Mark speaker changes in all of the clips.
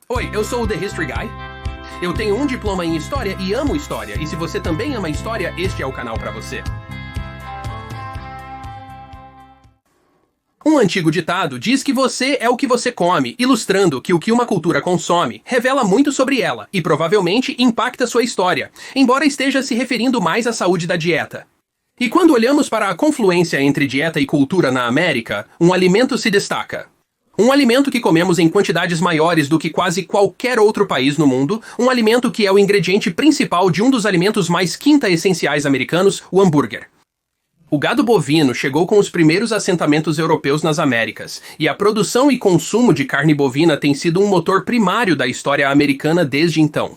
Speaker 1: Oi, eu sou o The History Guy. Eu tenho um diploma em História e amo História. E se você também ama História, este é o canal para você. Um antigo ditado diz que você é o que você come, ilustrando que o que uma cultura consome revela muito sobre ela e provavelmente impacta sua história, embora esteja se referindo mais à saúde da dieta. E quando olhamos para a confluência entre dieta e cultura na América, um alimento se destaca. Um alimento que comemos em quantidades maiores do que quase qualquer outro país no mundo, um alimento que é o ingrediente principal de um dos alimentos mais quinta-essenciais americanos, o hambúrguer. O gado bovino chegou com os primeiros assentamentos europeus nas Américas, e a produção e consumo de carne bovina tem sido um motor primário da história americana desde então.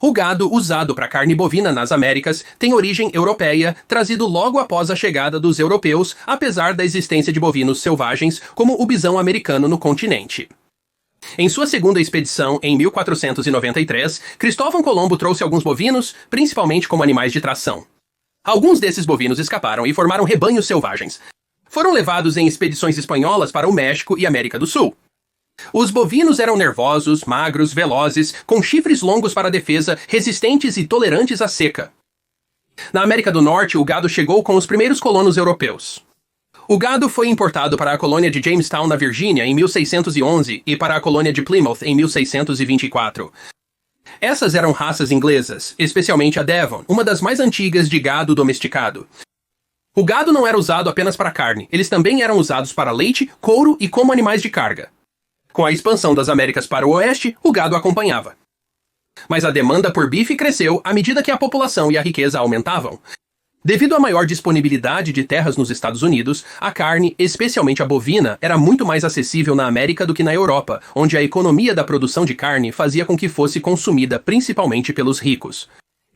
Speaker 1: O gado usado para carne bovina nas Américas tem origem europeia, trazido logo após a chegada dos europeus, apesar da existência de bovinos selvagens, como o bisão americano no continente. Em sua segunda expedição, em 1493, Cristóvão Colombo trouxe alguns bovinos, principalmente como animais de tração. Alguns desses bovinos escaparam e formaram rebanhos selvagens. Foram levados em expedições espanholas para o México e América do Sul. Os bovinos eram nervosos, magros, velozes, com chifres longos para a defesa, resistentes e tolerantes à seca. Na América do Norte, o gado chegou com os primeiros colonos europeus. O gado foi importado para a colônia de Jamestown, na Virgínia, em 1611 e para a colônia de Plymouth, em 1624. Essas eram raças inglesas, especialmente a Devon, uma das mais antigas de gado domesticado. O gado não era usado apenas para carne, eles também eram usados para leite, couro e como animais de carga. Com a expansão das Américas para o oeste, o gado acompanhava. Mas a demanda por bife cresceu à medida que a população e a riqueza aumentavam. Devido à maior disponibilidade de terras nos Estados Unidos, a carne, especialmente a bovina, era muito mais acessível na América do que na Europa, onde a economia da produção de carne fazia com que fosse consumida principalmente pelos ricos.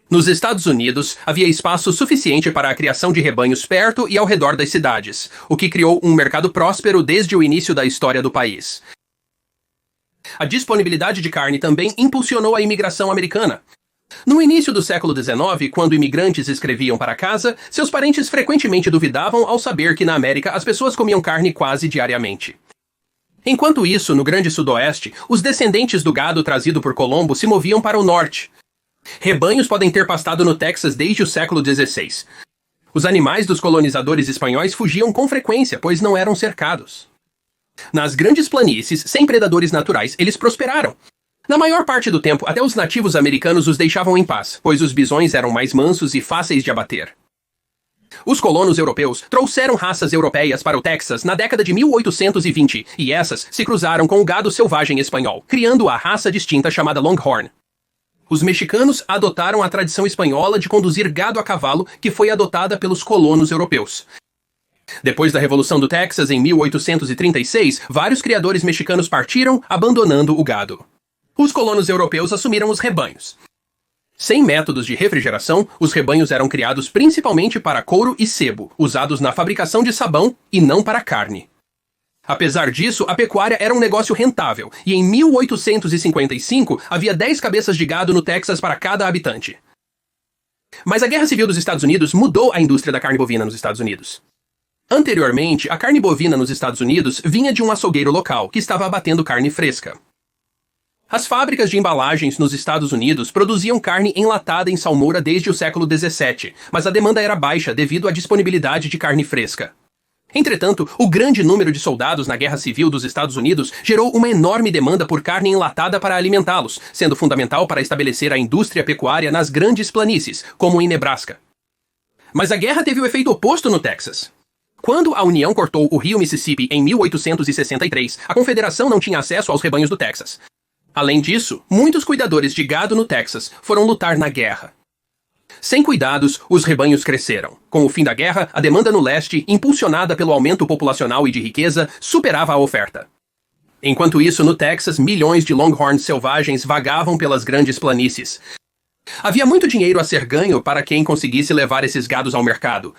Speaker 1: Nos Estados Unidos, havia espaço suficiente para a criação de rebanhos perto e ao redor das cidades, o que criou um mercado próspero desde o início da história do país. A disponibilidade de carne também impulsionou a imigração americana. No início do século XIX, quando imigrantes escreviam para casa, seus parentes frequentemente duvidavam ao saber que na América as pessoas comiam carne quase diariamente. Enquanto isso, no Grande Sudoeste, os descendentes do gado trazido por Colombo se moviam para o norte. Rebanhos podem ter pastado no Texas desde o século XVI. Os animais dos colonizadores espanhóis fugiam com frequência, pois não eram cercados. Nas grandes planícies, sem predadores naturais, eles prosperaram. Na maior parte do tempo, até os nativos americanos os deixavam em paz, pois os bisões eram mais mansos e fáceis de abater. Os colonos europeus trouxeram raças europeias para o Texas na década de 1820, e essas se cruzaram com o gado selvagem espanhol, criando a raça distinta chamada Longhorn. Os mexicanos adotaram a tradição espanhola de conduzir gado a cavalo, que foi adotada pelos colonos europeus. Depois da Revolução do Texas, em 1836, vários criadores mexicanos partiram, abandonando o gado. Os colonos europeus assumiram os rebanhos. Sem métodos de refrigeração, os rebanhos eram criados principalmente para couro e sebo, usados na fabricação de sabão e não para carne. Apesar disso, a pecuária era um negócio rentável, e em 1855 havia 10 cabeças de gado no Texas para cada habitante. Mas a Guerra Civil dos Estados Unidos mudou a indústria da carne bovina nos Estados Unidos. Anteriormente, a carne bovina nos Estados Unidos vinha de um açougueiro local, que estava abatendo carne fresca. As fábricas de embalagens nos Estados Unidos produziam carne enlatada em salmoura desde o século XVII, mas a demanda era baixa devido à disponibilidade de carne fresca. Entretanto, o grande número de soldados na Guerra Civil dos Estados Unidos gerou uma enorme demanda por carne enlatada para alimentá-los, sendo fundamental para estabelecer a indústria pecuária nas grandes planícies, como em Nebraska. Mas a guerra teve o efeito oposto no Texas. Quando a União cortou o rio Mississippi em 1863, a Confederação não tinha acesso aos rebanhos do Texas. Além disso, muitos cuidadores de gado no Texas foram lutar na guerra. Sem cuidados, os rebanhos cresceram. Com o fim da guerra, a demanda no leste, impulsionada pelo aumento populacional e de riqueza, superava a oferta. Enquanto isso, no Texas, milhões de longhorns selvagens vagavam pelas grandes planícies. Havia muito dinheiro a ser ganho para quem conseguisse levar esses gados ao mercado.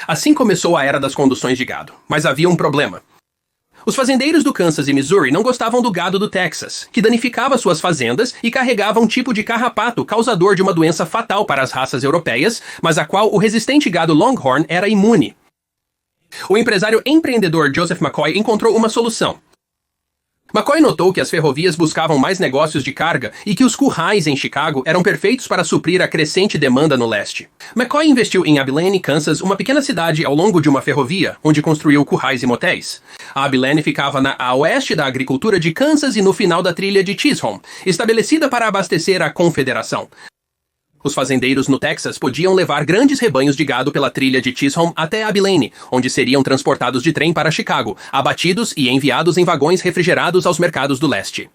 Speaker 1: Assim começou a era das conduções de gado, mas havia um problema. Os fazendeiros do Kansas e Missouri não gostavam do gado do Texas, que danificava suas fazendas e carregava um tipo de carrapato causador de uma doença fatal para as raças europeias, mas a qual o resistente gado Longhorn era imune. O empresário empreendedor Joseph McCoy encontrou uma solução. McCoy notou que as ferrovias buscavam mais negócios de carga e que os currais em Chicago eram perfeitos para suprir a crescente demanda no leste. McCoy investiu em Abilene, Kansas, uma pequena cidade ao longo de uma ferrovia, onde construiu currais e motéis. A Abilene ficava a oeste da agricultura de Kansas e no final da trilha de Chisholm, estabelecida para abastecer a Confederação. Os fazendeiros no Texas podiam levar grandes rebanhos de gado pela trilha de Chisholm até Abilene, onde seriam transportados de trem para Chicago, abatidos e enviados em vagões refrigerados aos mercados do leste.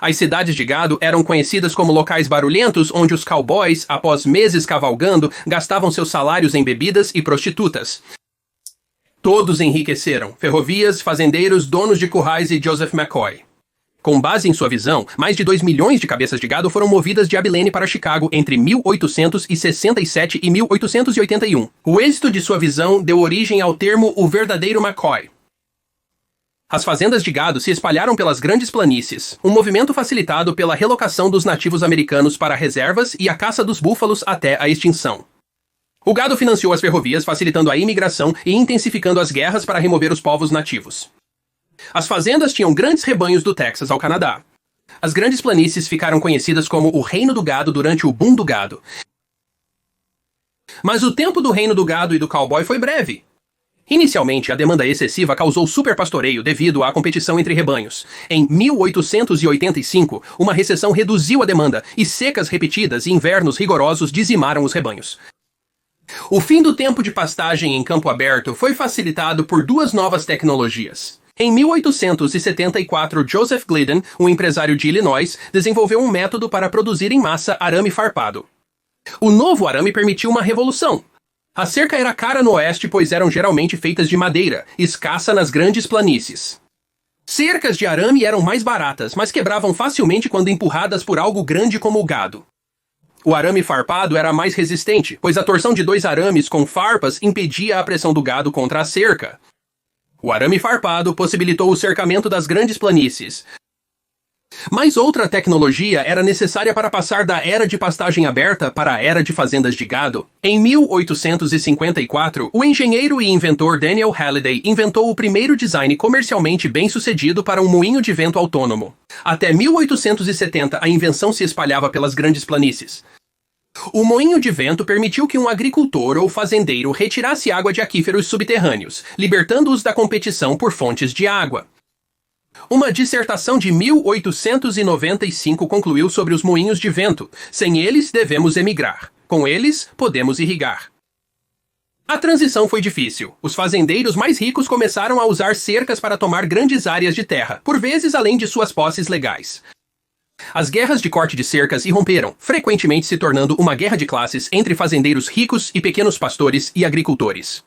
Speaker 1: As cidades de gado eram conhecidas como locais barulhentos onde os cowboys, após meses cavalgando, gastavam seus salários em bebidas e prostitutas. Todos enriqueceram: ferrovias, fazendeiros, donos de currais e Joseph McCoy. Com base em sua visão, mais de 2 milhões de cabeças de gado foram movidas de Abilene para Chicago entre 1867 e 1881. O êxito de sua visão deu origem ao termo o verdadeiro McCoy. As fazendas de gado se espalharam pelas grandes planícies, um movimento facilitado pela relocação dos nativos americanos para reservas e a caça dos búfalos até a extinção. O gado financiou as ferrovias, facilitando a imigração e intensificando as guerras para remover os povos nativos. As fazendas tinham grandes rebanhos do Texas ao Canadá. As grandes planícies ficaram conhecidas como o Reino do Gado durante o boom do gado. Mas o tempo do Reino do Gado e do cowboy foi breve. Inicialmente, a demanda excessiva causou superpastoreio devido à competição entre rebanhos. Em 1885, uma recessão reduziu a demanda e secas repetidas e invernos rigorosos dizimaram os rebanhos. O fim do tempo de pastagem em campo aberto foi facilitado por duas novas tecnologias. Em 1874, Joseph Glidden, um empresário de Illinois, desenvolveu um método para produzir em massa arame farpado. O novo arame permitiu uma revolução. A cerca era cara no oeste, pois eram geralmente feitas de madeira, escassa nas grandes planícies. Cercas de arame eram mais baratas, mas quebravam facilmente quando empurradas por algo grande como o gado. O arame farpado era mais resistente, pois a torção de dois arames com farpas impedia a pressão do gado contra a cerca. O arame farpado possibilitou o cercamento das grandes planícies. Mas outra tecnologia era necessária para passar da era de pastagem aberta para a era de fazendas de gado. Em 1854, o engenheiro e inventor Daniel Halliday inventou o primeiro design comercialmente bem-sucedido para um moinho de vento autônomo. Até 1870, a invenção se espalhava pelas grandes planícies. O moinho de vento permitiu que um agricultor ou fazendeiro retirasse água de aquíferos subterrâneos, libertando-os da competição por fontes de água. Uma dissertação de 1895 concluiu sobre os moinhos de vento. Sem eles, devemos emigrar. Com eles, podemos irrigar. A transição foi difícil. Os fazendeiros mais ricos começaram a usar cercas para tomar grandes áreas de terra, por vezes além de suas posses legais. As guerras de corte de cercas irromperam, frequentemente se tornando uma guerra de classes entre fazendeiros ricos e pequenos pastores e agricultores.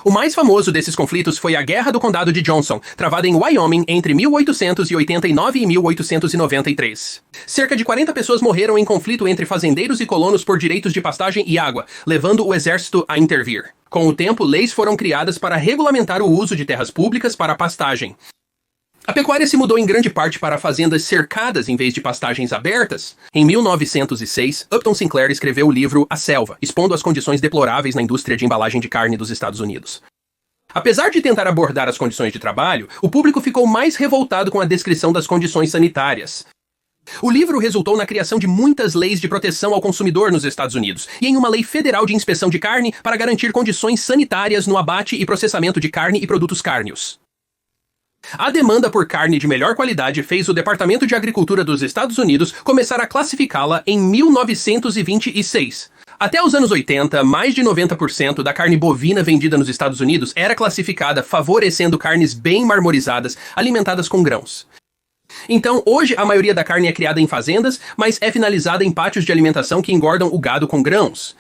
Speaker 1: O mais famoso desses conflitos foi a Guerra do Condado de Johnson, travada em Wyoming entre 1889 e 1893. Cerca de 40 pessoas morreram em conflito entre fazendeiros e colonos por direitos de pastagem e água, levando o exército a intervir. Com o tempo, leis foram criadas para regulamentar o uso de terras públicas para pastagem. A pecuária se mudou em grande parte para fazendas cercadas em vez de pastagens abertas. Em 1906, Upton Sinclair escreveu o livro A Selva, expondo as condições deploráveis na indústria de embalagem de carne dos Estados Unidos. Apesar de tentar abordar as condições de trabalho, o público ficou mais revoltado com a descrição das condições sanitárias. O livro resultou na criação de muitas leis de proteção ao consumidor nos Estados Unidos e em uma lei federal de inspeção de carne para garantir condições sanitárias no abate e processamento de carne e produtos cárneos. A demanda por carne de melhor qualidade fez o Departamento de Agricultura dos Estados Unidos começar a classificá-la em 1926. Até os anos 80, mais de 90% da carne bovina vendida nos Estados Unidos era classificada favorecendo carnes bem marmorizadas, alimentadas com grãos. Então, hoje a maioria da carne é criada em fazendas, mas é finalizada em pátios de alimentação que engordam o gado com grãos.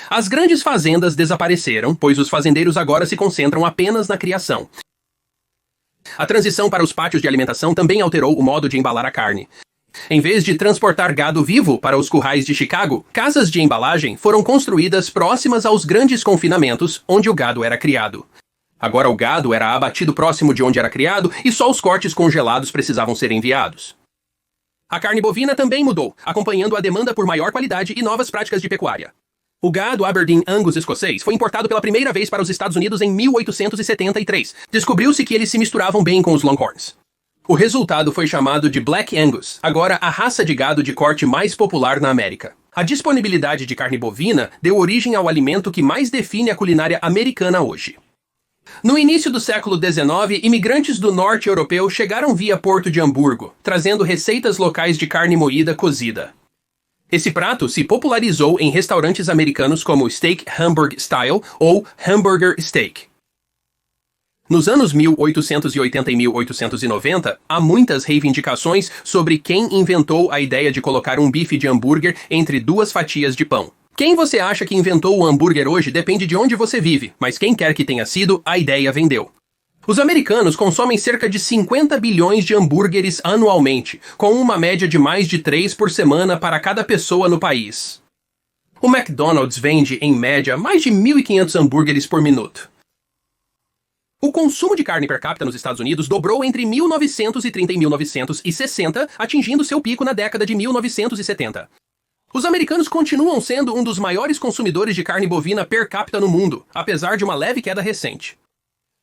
Speaker 1: As grandes fazendas desapareceram, pois os fazendeiros agora se concentram apenas na criação. A transição para os pátios de alimentação também alterou o modo de embalar a carne. Em vez de transportar gado vivo para os currais de Chicago, casas de embalagem foram construídas próximas aos grandes confinamentos onde o gado era criado. Agora o gado era abatido próximo de onde era criado e só os cortes congelados precisavam ser enviados. A carne bovina também mudou, acompanhando a demanda por maior qualidade e novas práticas de pecuária. O gado Aberdeen Angus escocês foi importado pela primeira vez para os Estados Unidos em 1873. Descobriu-se que eles se misturavam bem com os Longhorns. O resultado foi chamado de Black Angus, agora a raça de gado de corte mais popular na América. A disponibilidade de carne bovina deu origem ao alimento que mais define a culinária americana hoje. No início do século XIX, imigrantes do norte europeu chegaram via Porto de Hamburgo, trazendo receitas locais de carne moída cozida. Esse prato se popularizou em restaurantes americanos como Steak Hamburg Style ou Hamburger Steak. Nos anos 1880 e 1890, há muitas reivindicações sobre quem inventou a ideia de colocar um bife de hambúrguer entre duas fatias de pão. Quem você acha que inventou o hambúrguer hoje depende de onde você vive, mas quem quer que tenha sido, a ideia vendeu. Os americanos consomem cerca de 50 bilhões de hambúrgueres anualmente, com uma média de mais de 3 por semana para cada pessoa no país. O McDonald's vende, em média, mais de 1.500 hambúrgueres por minuto. O consumo de carne per capita nos Estados Unidos dobrou entre 1930 e 1960, atingindo seu pico na década de 1970. Os americanos continuam sendo um dos maiores consumidores de carne bovina per capita no mundo, apesar de uma leve queda recente.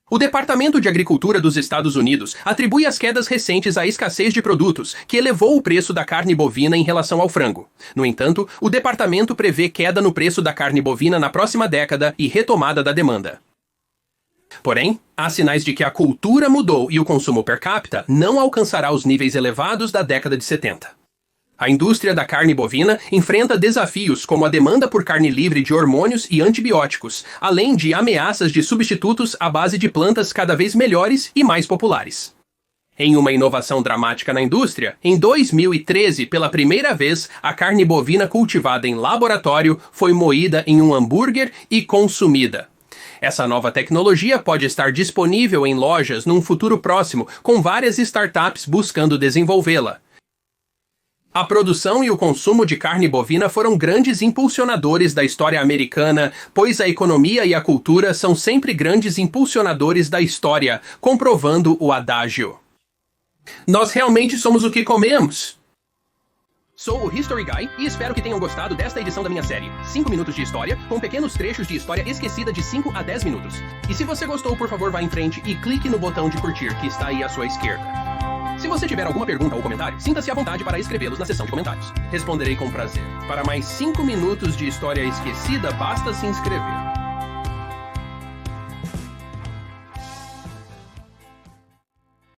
Speaker 1: O Departamento de Agricultura dos Estados Unidos atribui as quedas recentes à escassez de produtos, que elevou o preço da carne bovina em relação ao frango. No entanto, o departamento prevê queda no preço da carne bovina na próxima década e retomada da demanda. Porém, há sinais de que a cultura mudou e o consumo per capita não alcançará os níveis elevados da década de 70. A indústria da carne bovina enfrenta desafios como a demanda por carne livre de hormônios e antibióticos, além de ameaças de substitutos à base de plantas cada vez melhores e mais populares. Em uma inovação dramática na indústria, em 2013, pela primeira vez, a carne bovina cultivada em laboratório foi moída em um hambúrguer e consumida. Essa nova tecnologia pode estar disponível em lojas num futuro próximo, com várias startups buscando desenvolvê-la. A produção e o consumo de carne bovina foram grandes impulsionadores da história americana, pois a economia e a cultura são sempre grandes impulsionadores da história, comprovando o adágio. Nós realmente somos o que comemos. Sou o History Guy e espero que tenham gostado desta edição da minha série 5 minutos de história, com pequenos trechos de história esquecida de 5 a 10 minutos. E se você gostou, por favor, vá em frente e clique no botão de curtir que está aí à sua esquerda. Se você tiver alguma pergunta ou comentário, sinta-se à vontade para escrevê-los na seção de comentários. Responderei com prazer. Para mais 5 minutos de história esquecida, basta se inscrever.